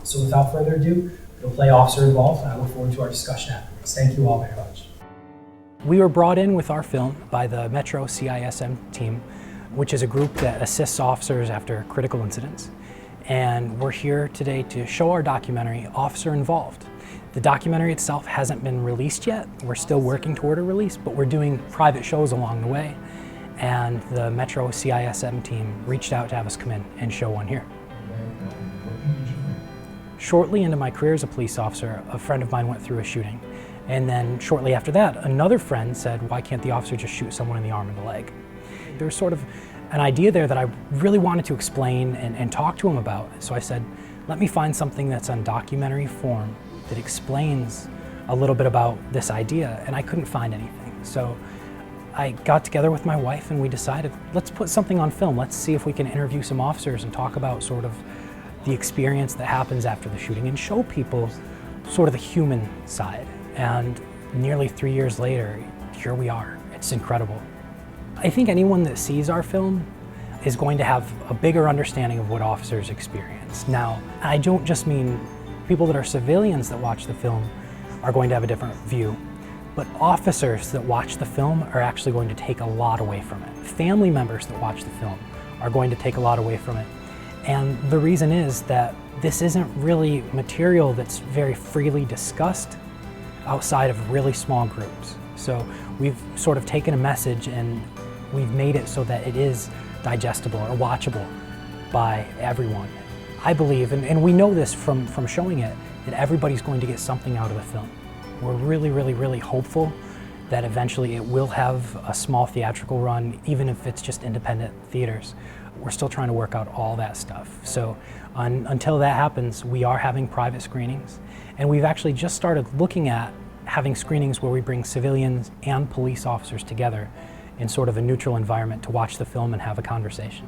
So without further ado, we'll play Officer Involved, and I look forward to our discussion afterwards. Thank you all very much. We were brought in with our film by the Metro CISM team, which is a group that assists officers after critical incidents. And we're here today to show our documentary, Officer Involved. The documentary itself hasn't been released yet. We're still working toward a release, but we're doing private shows along the way. And the Metro CISM team reached out to have us come in and show one here. Shortly into my career as a police officer, a friend of mine went through a shooting. And then shortly after that, another friend said, why can't the officer just shoot someone in the arm or the leg? There's sort of an idea there that I really wanted to explain and talk to him about. So I said, let me find something that's on documentary form that explains a little bit about this idea, and I couldn't find anything. So I got together with my wife and we decided, let's put something on film. Let's see if we can interview some officers and talk about sort of the experience that happens after the shooting and show people sort of the human side. And nearly 3 years later, here we are. It's incredible. I think anyone that sees our film is going to have a bigger understanding of what officers experience. Now, I don't just mean people that are civilians that watch the film are going to have a different view, but officers that watch the film are actually going to take a lot away from it. Family members that watch the film are going to take a lot away from it. And the reason is that this isn't really material that's very freely discussed outside of really small groups. So we've sort of taken a message and we've made it so that it is digestible or watchable by everyone. I believe, and we know this from showing it, that everybody's going to get something out of the film. We're really, really, really hopeful that eventually it will have a small theatrical run, even if it's just independent theaters. We're still trying to work out all that stuff. So until that happens, we are having private screenings, and we've actually just started looking at having screenings where we bring civilians and police officers together in sort of a neutral environment to watch the film and have a conversation.